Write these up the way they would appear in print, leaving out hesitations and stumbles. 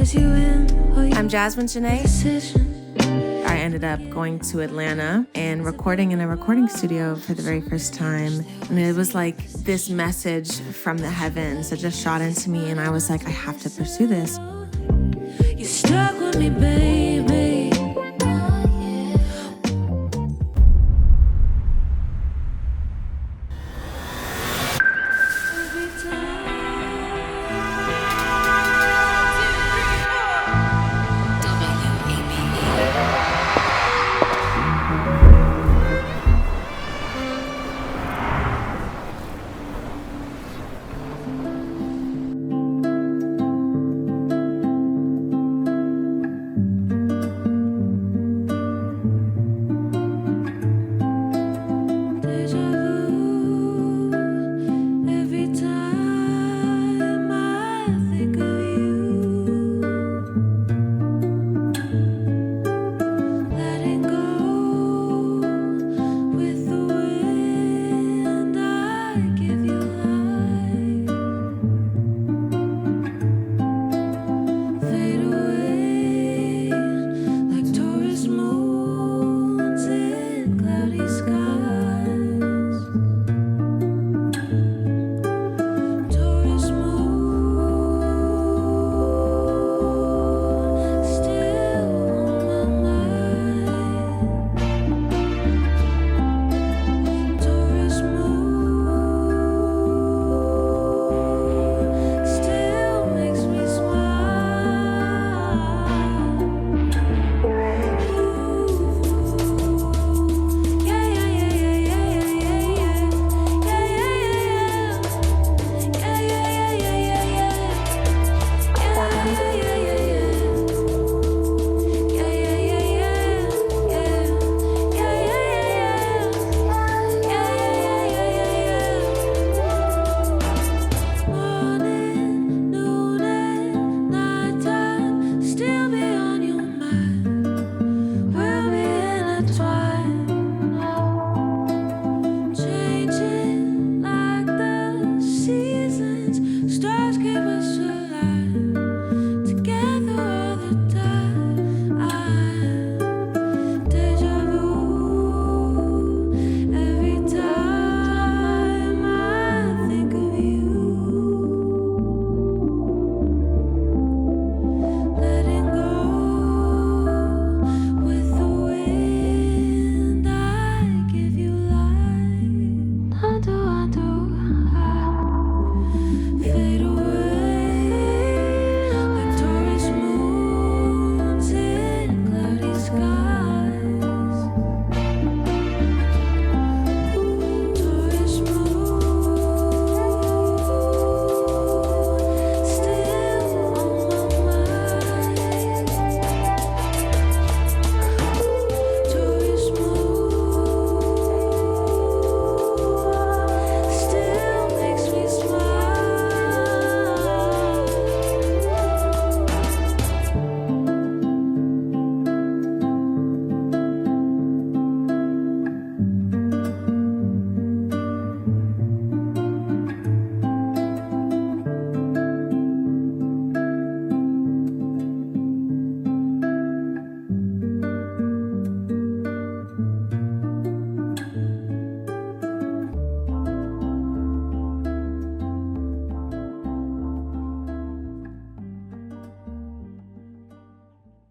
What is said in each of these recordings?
I'm Jasmine Janai. I ended up going to Atlanta and recording in a recording studio for the very first time. And it was like this message from the heavens that just shot into me. And I was like, I have to pursue this. You stuck with me, baby.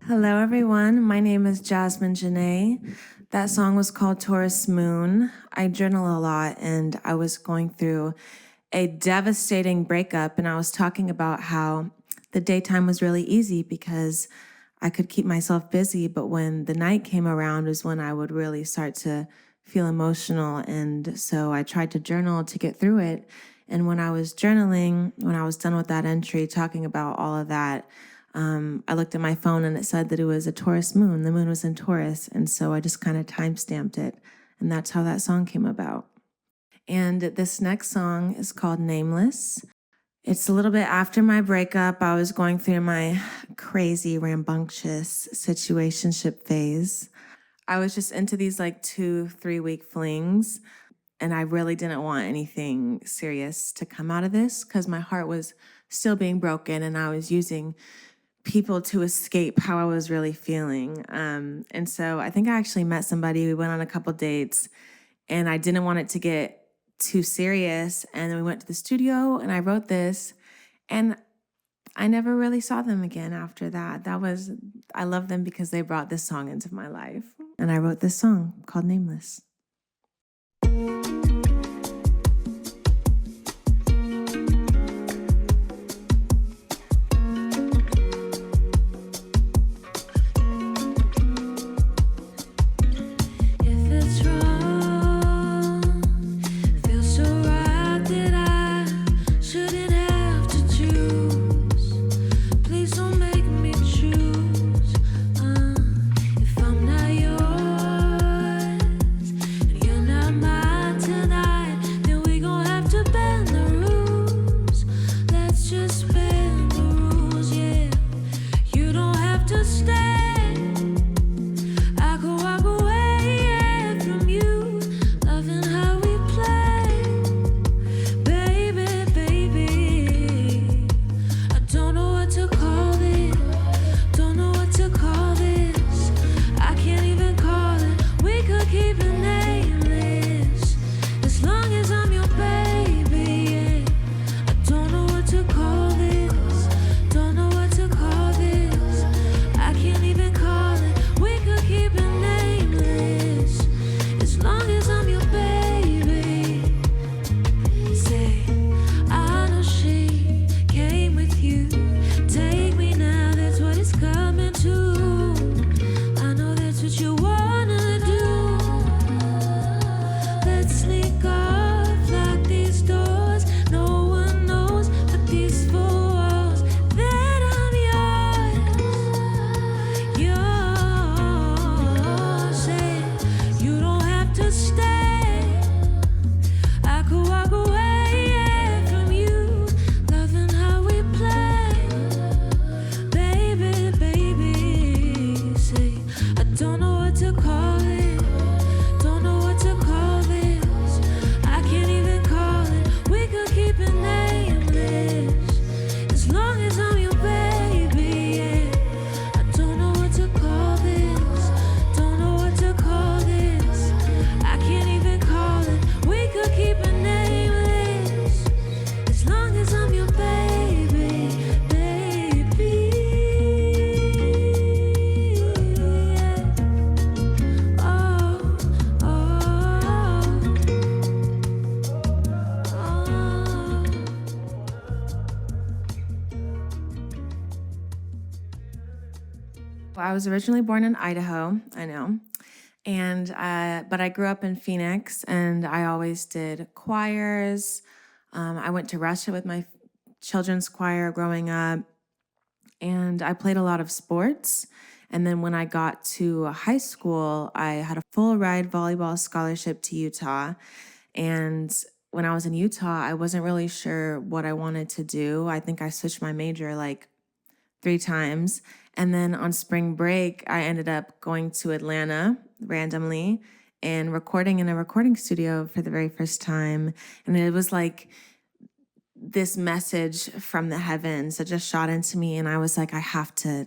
Hello, everyone. My name is Jasmine Janai. That song was called Taurus Moon. I journal a lot, and I was going through a devastating breakup, and I was talking about how the daytime was really easy because I could keep myself busy, but when the night came around was when I would really start to feel emotional, and so I tried to journal to get through it. And when I was journaling, when I was done with that entry, talking about all of that, I looked at my phone and it said that it was a Taurus moon. The moon was in Taurus. And so I just kind of time-stamped it. And that's how that song came about. And this next song is called Nameless. It's a little bit after my breakup. I was going through my crazy, rambunctious situationship phase. I was just into these like 2-3 week flings. And I really didn't want anything serious to come out of this because my heart was still being broken and I was using people to escape how I was really feeling. And so I think I actually met somebody. We went on a couple dates, and I didn't want it to get too serious. And then we went to the studio, and I wrote this, and I never really saw them again after that. I love them because they brought this song into my life. And I wrote this song called Nameless. I was originally born in Idaho, I know, but I grew up in Phoenix, and I always did choirs. I went to Russia with my children's choir growing up, and I played a lot of sports. And then when I got to high school, I had a full ride volleyball scholarship to Utah. And when I was in Utah, I wasn't really sure what I wanted to do. I think I switched my major like 3 times. And then on spring break, I ended up going to Atlanta randomly and recording in a recording studio for the very first time. And it was like this message from the heavens that just shot into me. And I was like, I have to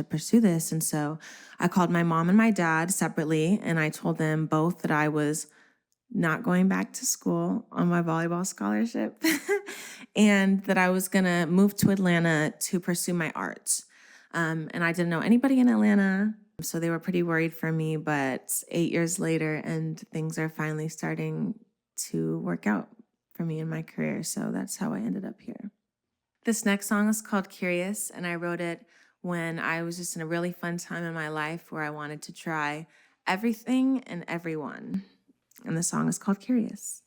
pursue this. And so I called my mom and my dad separately, and I told them both that I was not going back to school on my volleyball scholarship and that I was going to move to Atlanta to pursue my arts. And I didn't know anybody in Atlanta, so they were pretty worried for me. But 8 years later, and things are finally starting to work out for me in my career. So that's how I ended up here. This next song is called Curious, and I wrote it when I was just in a really fun time in my life where I wanted to try everything and everyone. And the song is called Curious.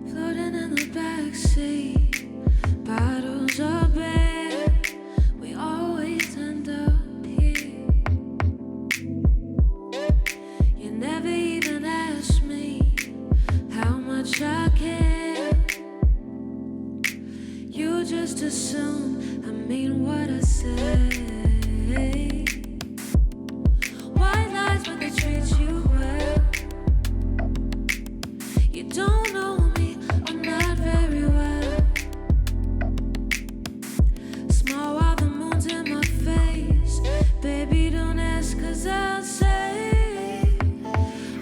Floating in the backseat, bottles are bare. We always end up here. You never even asked me how much I care. You just assume I mean what I say. Why You don't know me, I'm not very well. Smile while the moon's in my face. Baby, don't ask, 'cause I'll say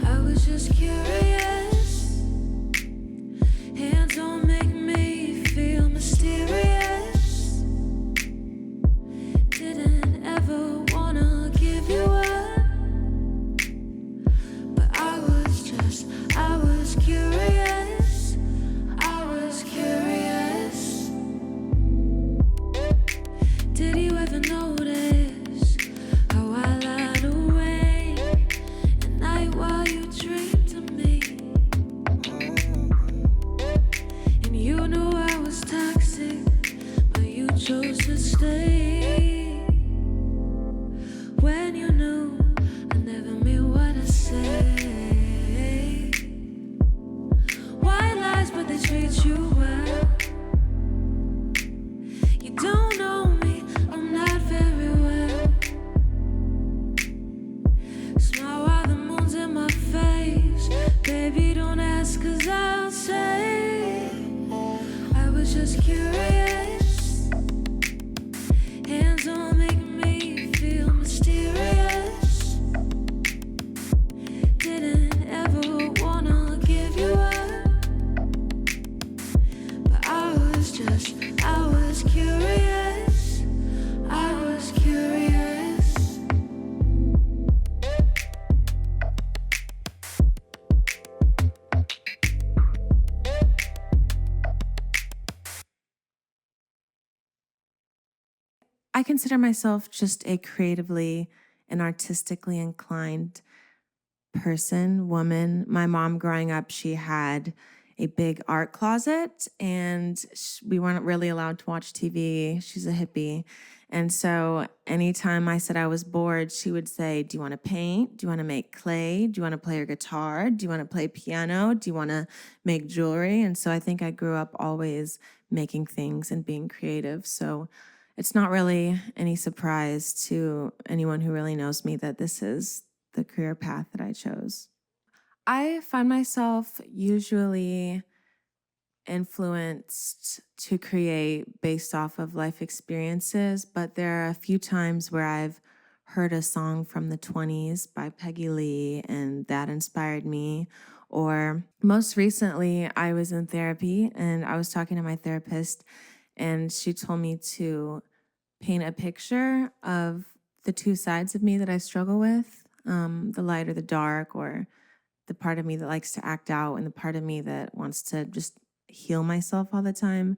I was just curious. Hands don't make me feel mysterious. Didn't ever wanna give you up, but I was curious. I was curious. Did you ever notice how I lied awake at night while you dreamed of me? And you knew I was toxic, but you chose to stay. When you knew I never meant what I say. White lies, but they treat you well. You don't know me, I'm not very well. Smile while the moon's in my face. Baby, don't ask, 'cause I'll say I was just curious. Hands don't make me feel mysterious. Didn't ever wanna give you up, but I was curious. I was curious. I consider myself just a creatively and artistically inclined person, woman. My mom growing up, she had a big art closet and we weren't really allowed to watch TV. She's a hippie. And so anytime I said I was bored, she would say, "Do you want to paint? Do you want to make clay? Do you want to play your guitar? Do you want to play piano? Do you want to make jewelry?" And so I think I grew up always making things and being creative. So it's not really any surprise to anyone who really knows me that this is the career path that I chose. I find myself usually influenced to create based off of life experiences, but there are a few times where I've heard a song from the 20s by Peggy Lee and that inspired me. Or most recently, I was in therapy and I was talking to my therapist and she told me to paint a picture of the two sides of me that I struggle with, the light or the dark, or the part of me that likes to act out and the part of me that wants to just heal myself all the time.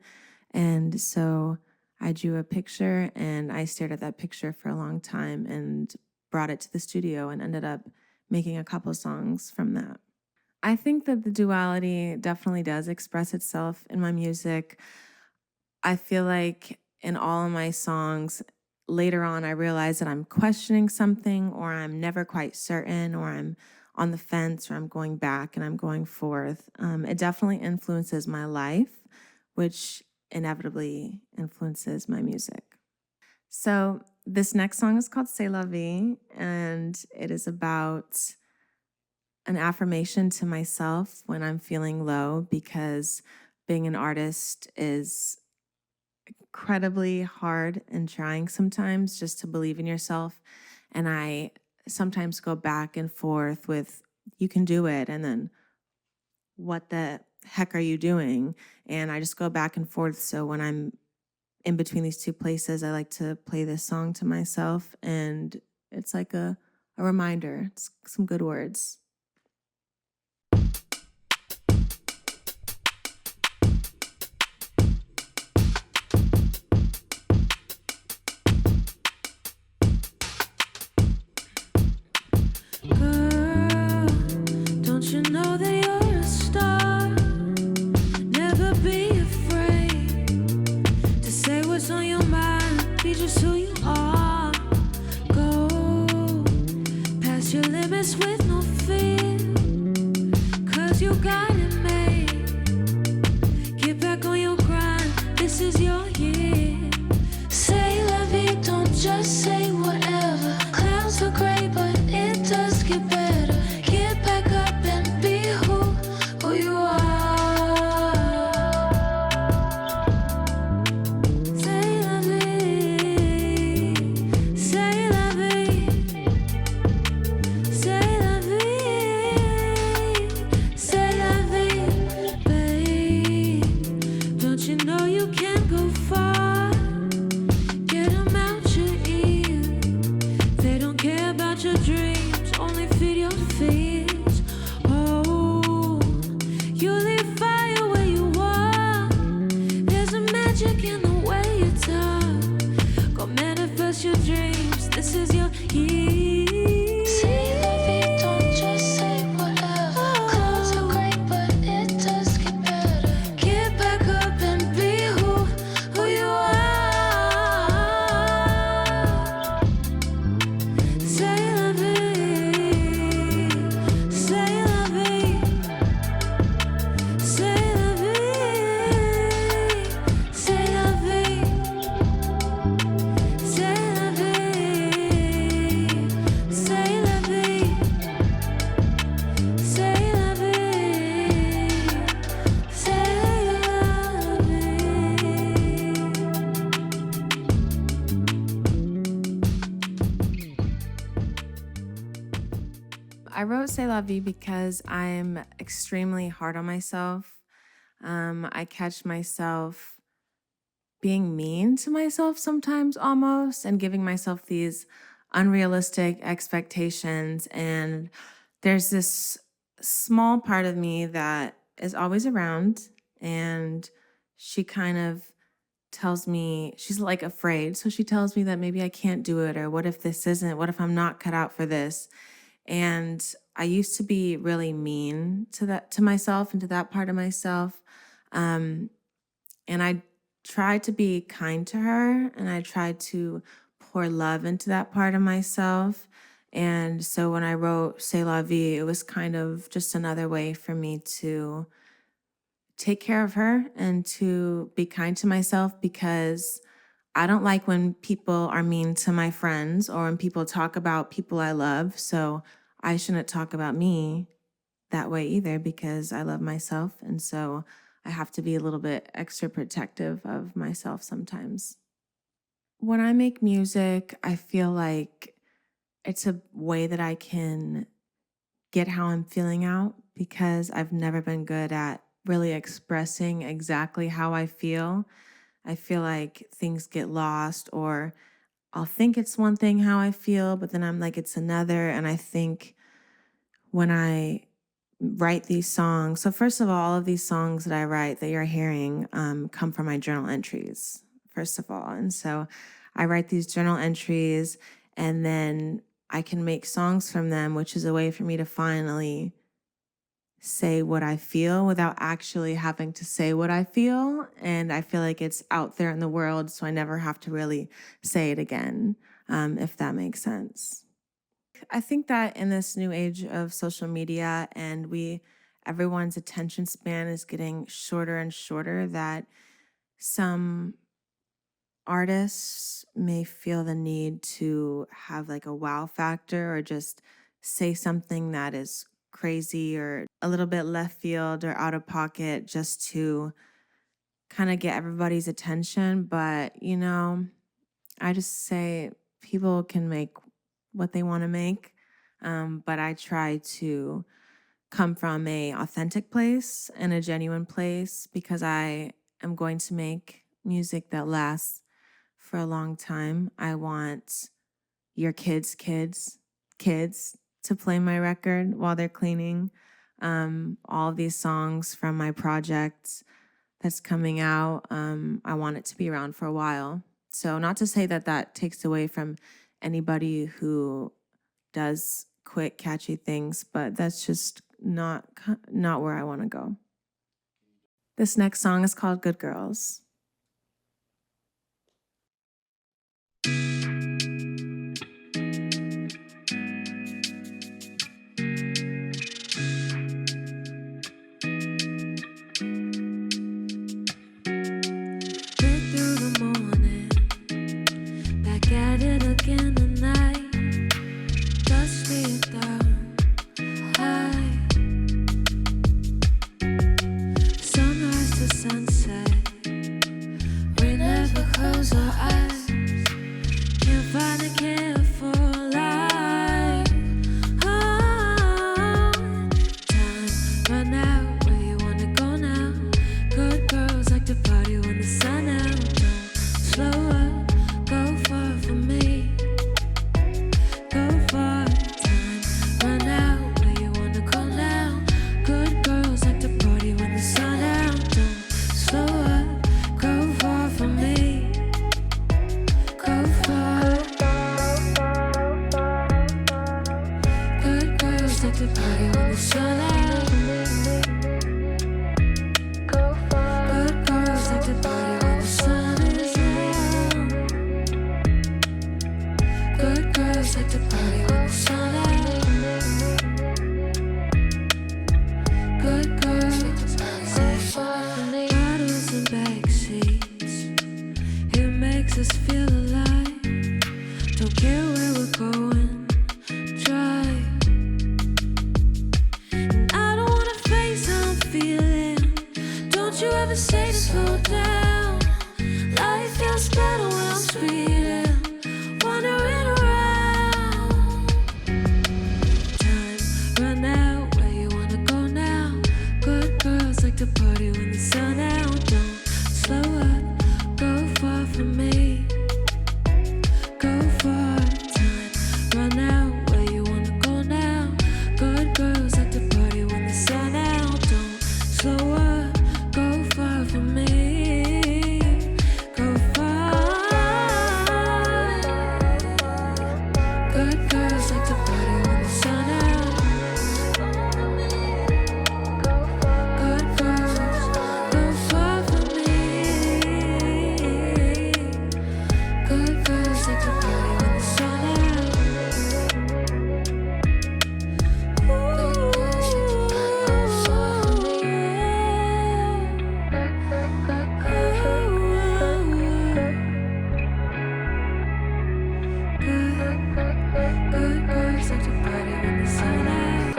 And so I drew a picture and I stared at that picture for a long time and brought it to the studio and ended up making a couple songs from that. I think that the duality definitely does express itself in my music. I feel like in all of my songs, later on, I realize that I'm questioning something or I'm never quite certain or I'm on the fence or I'm going back and I'm going forth. It definitely influences my life, which inevitably influences my music. So this next song is called C'est la vie, and it is about an affirmation to myself when I'm feeling low, because being an artist is incredibly hard and trying sometimes just to believe in yourself. And I sometimes go back and forth with, you can do it, and then what the heck are you doing? And I just go back and forth. So when I'm in between these two places, I like to play this song to myself, and it's like a reminder. It's some good words. With no fear. magic in the way you talk. Go manifest your dreams. This is your heat. Say la vie, don't just say whatever. Clothes are great, but it does get better. Get back up and be who you are. Say la vie, say la vie, say la vie, say la vie, say la vie, say la vie, say la vie, say la vie. I wrote C'est la vie because I'm extremely hard on myself. I catch myself being mean to myself sometimes almost and giving myself these unrealistic expectations. And there's this small part of me that is always around, and she kind of tells me, she's like afraid. So she tells me that maybe I can't do it, or what if this isn't, what if I'm not cut out for this? And I used to be really mean to myself and to that part of myself. And I tried to be kind to her, and I tried to pour love into that part of myself. And so when I wrote C'est la vie, it was kind of just another way for me to take care of her and to be kind to myself, because I don't like when people are mean to my friends or when people talk about people I love. So I shouldn't talk about me that way either, because I love myself. And so I have to be a little bit extra protective of myself sometimes. When I make music, I feel like it's a way that I can get how I'm feeling out, because I've never been good at really expressing exactly how I feel. I feel like things get lost, or I'll think it's one thing how I feel, but then I'm like, it's another. And I think when I write these songs, so first of all of these songs that I write that you're hearing come from my journal entries, first of all. And so I write these journal entries, and then I can make songs from them, which is a way for me to finally say what I feel without actually having to say what I feel. And I feel like it's out there in the world, so I never have to really say it again, if that makes sense. I think that in this new age of social media, and everyone's attention span is getting shorter and shorter, that some artists may feel the need to have like a wow factor, or just say something that is crazy or a little bit left field or out of pocket, just to kind of get everybody's attention. But, I just say people can make what they want to make. But I try to come from a authentic place and a genuine place, because I am going to make music that lasts for a long time. I want your kids' to play my record while they're cleaning. All of these songs from my project that's coming out, I want it to be around for a while. So not to say that that takes away from anybody who does quick, catchy things, but that's just not where I want to go. This next song is called Good Girls. Sunrise to sunset, Don't you ever stay to slow down. Life feels better when I'm speeding, wandering around. Time run out, where you wanna go now? Good girls like to party when the sun out. Don't slow up, go far from me. Go far, time run out, where you wanna go now? Good girls like to party when the sun out. Don't slow up, go far from me. Go far. Good girls like to party when the sun out. Good girls, go far from me. Good girls like to party when the sun out. Good girls like to party when the sun Good girls like to party when the sun out.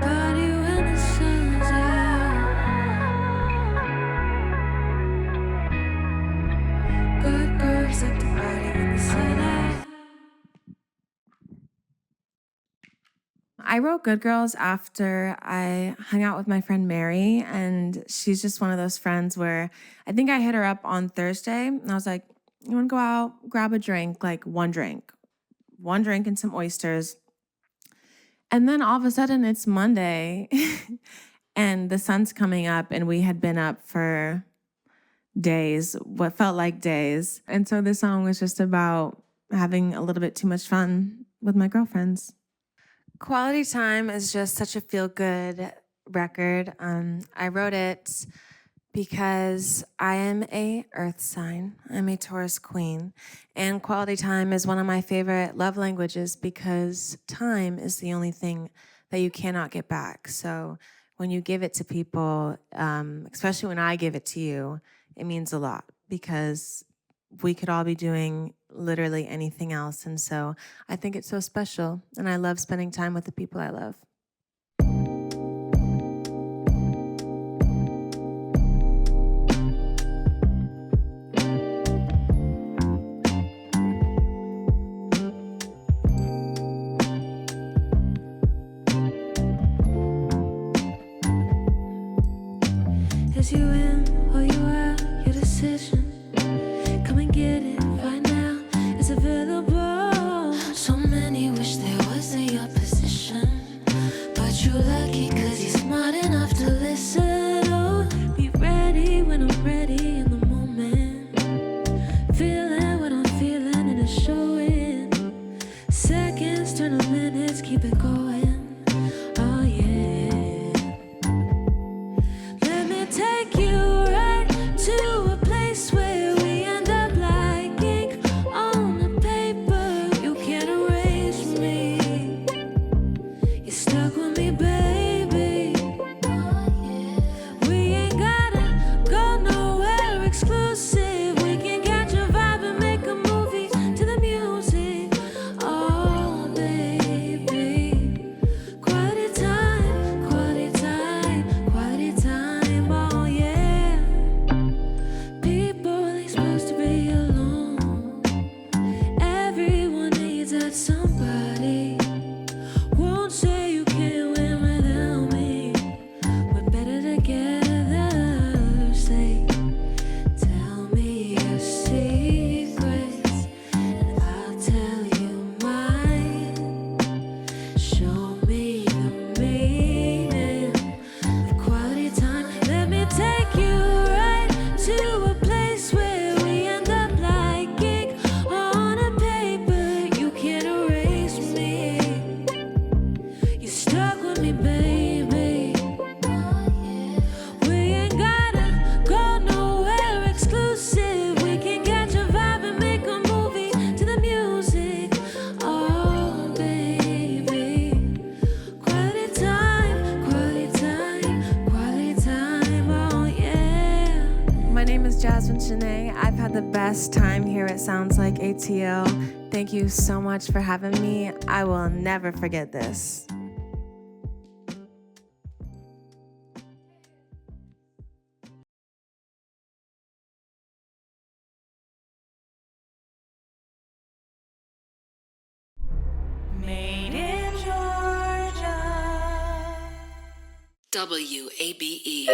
Party when the sun's out. Good girls like to party when the sun out. I wrote Good Girls after I hung out with my friend Mary, and she's just one of those friends where I think I hit her up on Thursday, and I was like, you want to go out, grab a drink, like one drink and some oysters. And then all of a sudden it's Monday and the sun's coming up, and we had been up for days, what felt like days. And so this song was just about having a little bit too much fun with my girlfriends. Quality Time is just such a feel-good record. I wrote it because I am a earth sign. I'm a Taurus queen. And quality time is one of my favorite love languages because time is the only thing that you cannot get back. So when you give it to people, especially when I give it to you, it means a lot because we could all be doing literally anything else. And so I think it's so special. And I love spending time with the people I love. Is you in or you out? Your decision. Come and get it right now. It's available. So many wish there was in your position, but you're lucky 'cause you're smart enough to listen. Oh, be ready when I'm ready in the moment. Feeling what I'm feeling and it's showing. Seconds turn to minutes, keep it going. Oh yeah. Let me take you right to a place where we end up like ink on the paper. You can't erase me. You're stuck with me, baby. We ain't gotta go nowhere exclusive. We can catch a vibe and make a movie to the music. Oh, baby. Quality time, quality time, quality time. Oh, yeah. People ain't supposed to be alone. Everyone needs that somebody. Won't say you can't win without me. We're better together. Say, tell me your secrets, and I'll tell you mine. Show me the meaning of quality time. Let me take you right to a place where we end up like ink on a paper. You can't erase me. You're stuck with me, baby. We ain't gotta go nowhere exclusive. We can catch a vibe and make a movie to the music. Oh, baby. Quality time, quality time, quality time. Oh, yeah. My name is Jasmine Janai. I've had the best time here at Sounds Like ATL. Thank you so much for having me. I will never forget this. WABE.